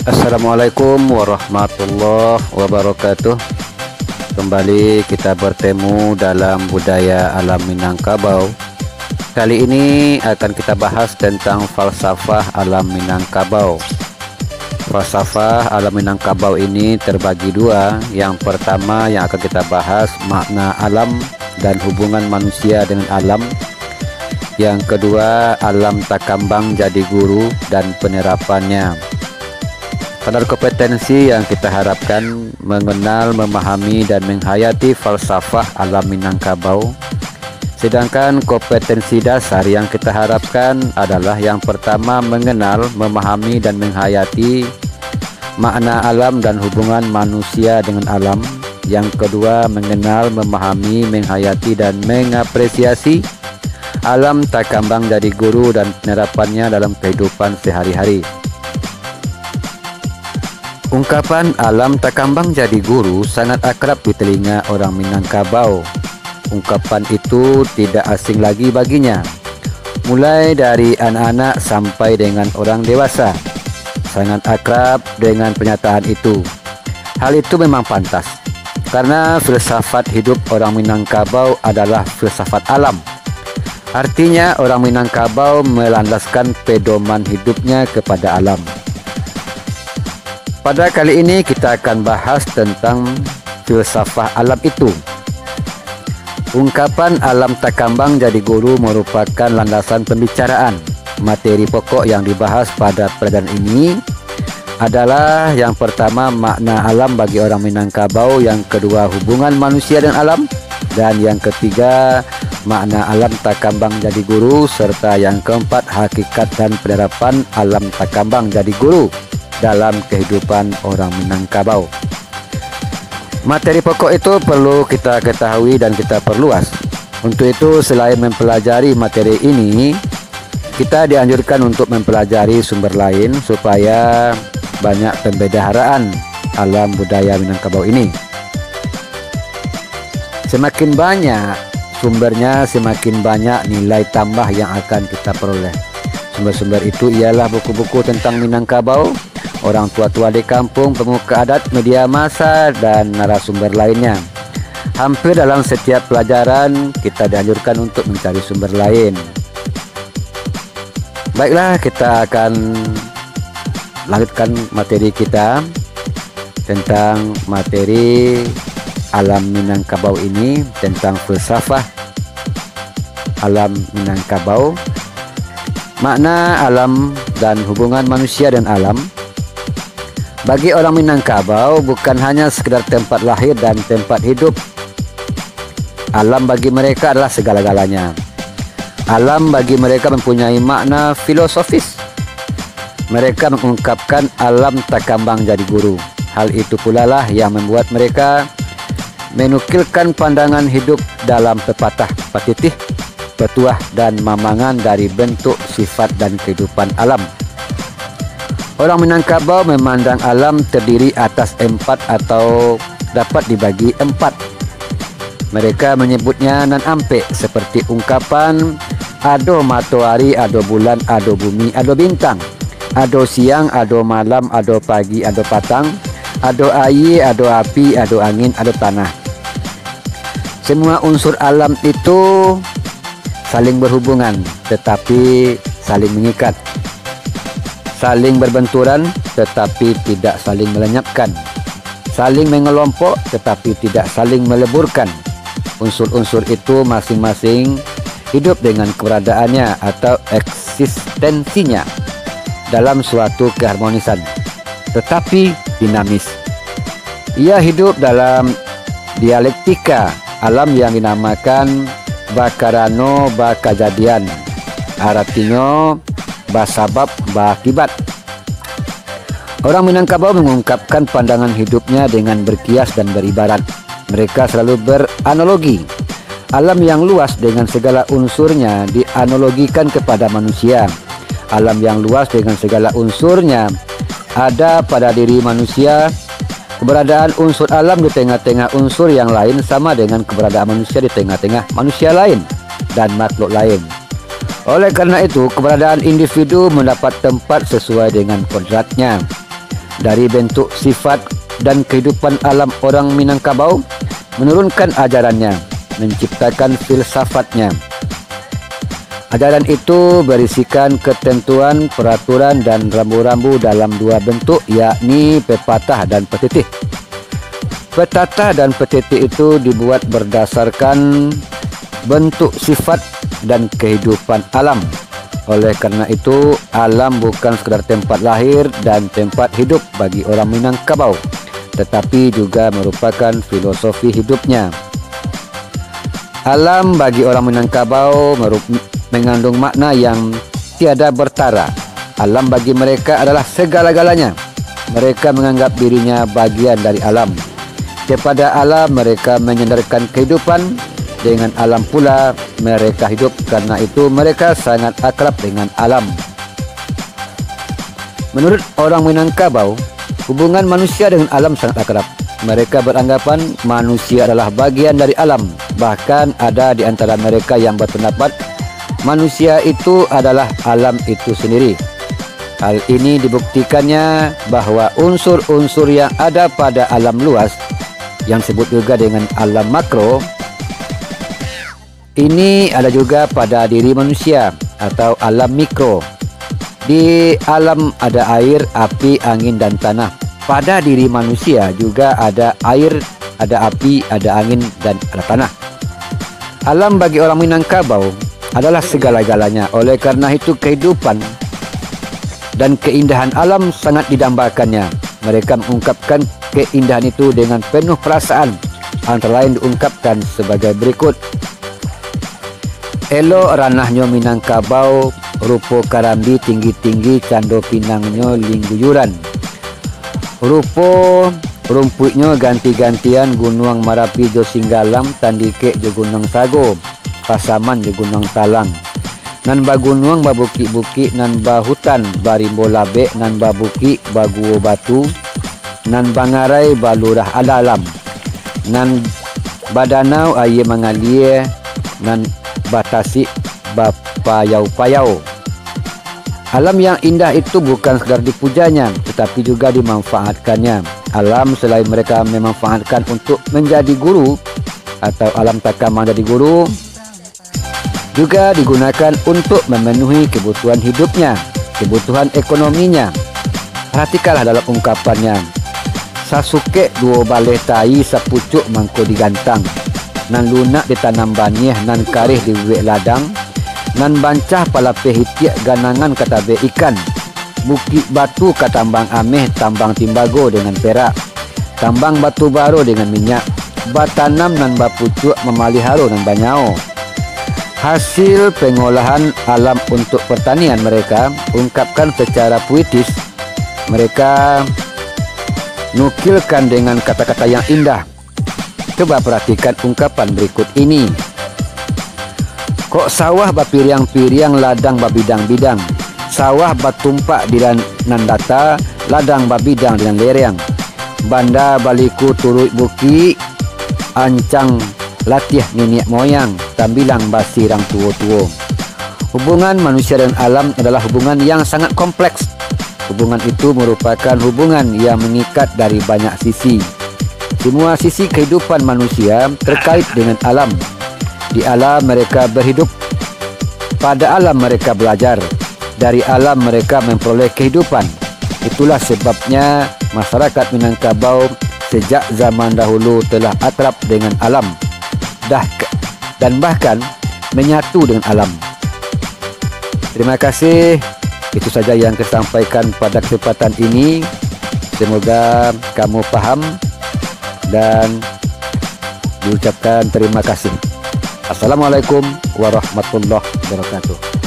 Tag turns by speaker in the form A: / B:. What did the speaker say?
A: Assalamualaikum warahmatullahi wabarakatuh. Kembali kita bertemu dalam budaya alam Minangkabau. Kali ini akan kita bahas tentang falsafah alam Minangkabau. Falsafah alam Minangkabau ini terbagi dua. Yang pertama yang akan kita bahas makna alam dan hubungan manusia dengan alam. Yang kedua, alam takambang jadi guru dan penerapannya. Kadar kompetensi yang kita harapkan mengenal, memahami, dan menghayati falsafah alam Minangkabau. Sedangkan kompetensi dasar yang kita harapkan adalah yang pertama mengenal, memahami, dan menghayati makna alam dan hubungan manusia dengan alam. Yang kedua, mengenal, memahami, menghayati, dan mengapresiasi alam takambang jadi guru dan penerapannya dalam kehidupan sehari-hari. Ungkapan alam takambang jadi guru sangat akrab di telinga orang Minangkabau. Ungkapan itu tidak asing lagi baginya. Mulai dari anak-anak sampai dengan orang dewasa sangat akrab dengan pernyataan itu. Hal itu memang pantas, karena filsafat hidup orang Minangkabau adalah filsafat alam. Artinya orang Minangkabau melandaskan pedoman hidupnya kepada alam. Pada kali ini kita akan bahas tentang filsafah alam itu. Ungkapan alam takambang jadi guru merupakan landasan pembicaraan. Materi pokok yang dibahas pada pelajaran ini adalah yang pertama makna alam bagi orang Minangkabau, yang kedua hubungan manusia dan alam, dan yang ketiga makna alam takambang jadi guru, serta yang keempat hakikat dan penerapan alam takambang jadi guru dalam kehidupan orang Minangkabau. Materi pokok itu perlu kita ketahui dan kita perluas. Untuk itu, selain mempelajari materi ini, kita dianjurkan untuk mempelajari sumber lain supaya banyak pembedaharaan alam budaya Minangkabau ini. Semakin banyak sumbernya, semakin banyak nilai tambah yang akan kita peroleh. Sumber-sumber itu ialah buku-buku tentang Minangkabau, orang tua-tua di kampung, pemuka adat, media massa, dan narasumber lainnya. Hampir dalam setiap pelajaran kita dianjurkan untuk mencari sumber lain. Baiklah, kita akan lanjutkan materi kita tentang materi alam Minangkabau ini, tentang filsafah alam Minangkabau. Makna alam dan hubungan manusia dan alam. Bagi orang Minangkabau bukan hanya sekedar tempat lahir dan tempat hidup. Alam bagi mereka adalah segala-galanya. Alam bagi mereka mempunyai makna filosofis. Mereka mengungkapkan alam takambang jadi guru. Hal itu pula lah yang membuat mereka menukilkan pandangan hidup dalam pepatah, patitih, petuah, dan mamangan dari bentuk, sifat, dan kehidupan alam. Orang Minangkabau memandang alam terdiri atas empat atau dapat dibagi empat. Mereka menyebutnya nan ampe, seperti ungkapan ado matahari, ado bulan, ado bumi, ado bintang, ado siang, ado malam, ado pagi, ado patang, ado air, ado api, ado angin, ado tanah. Semua unsur alam itu saling berhubungan tetapi saling mengikat, saling berbenturan tetapi tidak saling melenyapkan, saling mengelompok tetapi tidak saling meleburkan. Unsur-unsur itu masing-masing hidup dengan keberadaannya atau eksistensinya dalam suatu keharmonisan, tetapi dinamis. Ia hidup dalam dialektika alam yang dinamakan bakarano bakajadian, artinya basabab bakibat. Orang Minangkabau mengungkapkan pandangan hidupnya dengan berkias dan beribarat. Mereka selalu beranalogi. Alam yang luas dengan segala unsurnya dianalogikan kepada manusia. Alam yang luas dengan segala unsurnya ada pada diri manusia. Keberadaan unsur alam di tengah-tengah unsur yang lain sama dengan keberadaan manusia di tengah-tengah manusia lain dan makhluk lain. Oleh karena itu, keberadaan individu mendapat tempat sesuai dengan kodratnya. dari bentuk sifat dan kehidupan alam orang Minangkabau, menurunkan ajarannya, menciptakan filsafatnya. Ajaran itu berisikan ketentuan, peraturan dan rambu-rambu dalam dua bentuk, yakni pepatah dan petitih. Pepatah dan petitih itu dibuat berdasarkan bentuk sifat dan kehidupan alam. Oleh karena itu, alam bukan sekadar tempat lahir dan tempat hidup bagi orang Minangkabau, tetapi juga merupakan filosofi hidupnya. Alam bagi orang Minangkabau mengandung makna yang tiada bertara. Alam bagi mereka adalah segala-galanya. Mereka menganggap dirinya bagian dari alam. Kepada alam mereka menyandarkan kehidupan, dengan alam pula mereka hidup. Karena itu mereka sangat akrab dengan alam. Menurut orang Minangkabau, hubungan manusia dengan alam sangat akrab. Mereka beranggapan manusia adalah bagian dari alam. Bahkan ada di antara mereka yang berpendapat manusia itu adalah alam itu sendiri. Hal ini dibuktikannya bahwa unsur-unsur yang ada pada alam luas, yang disebut juga dengan alam makro, ini ada juga pada diri manusia atau alam mikro. Di alam ada air, api, angin dan tanah. Pada diri manusia juga ada air, ada api, ada angin dan ada tanah. Alam bagi orang Minangkabau adalah segala-galanya. Oleh karena itu kehidupan dan keindahan alam sangat didambakannya. Mereka mengungkapkan keindahan itu dengan penuh perasaan. Antara lain diungkapkan sebagai berikut. Elo ranahnya Minangkabau, rupo karambi tinggi-tinggi, cando pinangnya lingguyuran. Rupo rumputnya ganti-gantian, gunung Marapi jo Singgalam, Tandike jo Gunung Sago, Pasaman di Gunung Talang. Nan ba gunung ba buki-buki, nan ba hutan ba rimbo labe, nan ba buki ba guo batu, nan ba ngarai ba lurah alalam, nan ba danau aye mangalie, nan batasi ba payau-payau. Alam yang indah itu bukan sekadar dipujanya, tetapi juga dimanfaatkannya. Alam selain mereka memanfaatkan untuk menjadi guru atau alam takkan menjadi guru, juga digunakan untuk memenuhi kebutuhan hidupnya, kebutuhan ekonominya. Perhatikanlah dalam ungkapannya. Sasuke duo baleh tai sapucuk mangko digantang. Nan lunak ditanam banyeh, nan karih diwek ladang. Nan bancah palape hitiak ganangan katabe ikan. Bukit batu katambang ameh, tambang timbago dengan perak. Tambang batu baro dengan minyak. Batanam nan bapucuk memaliharo nan banyao. Hasil pengolahan alam untuk pertanian mereka ungkapkan secara puitis. Mereka nukilkan dengan kata-kata yang indah. Coba perhatikan ungkapan berikut ini. Kok sawah bapiriang-piriang, ladang babidang-bidang. Sawah batumpak di nandata, ladang babidang dengan lereng. Banda baliku turut buki, ancang latih nenek moyang, tambilang basirang tuo-tuo. Hubungan manusia dan alam adalah hubungan yang sangat kompleks. Hubungan itu merupakan hubungan yang mengikat dari banyak sisi. Semua sisi kehidupan manusia terkait dengan alam. Di alam mereka berhidup, pada alam mereka belajar, dari alam mereka memperoleh kehidupan. Itulah sebabnya masyarakat Minangkabau sejak zaman dahulu telah akrab dengan alam dan bahkan menyatu dengan alam. Terima kasih. Itu saja yang saya sampaikan pada kesempatan ini. Semoga kamu paham dan diucapkan terima kasih. Assalamualaikum warahmatullahi wabarakatuh.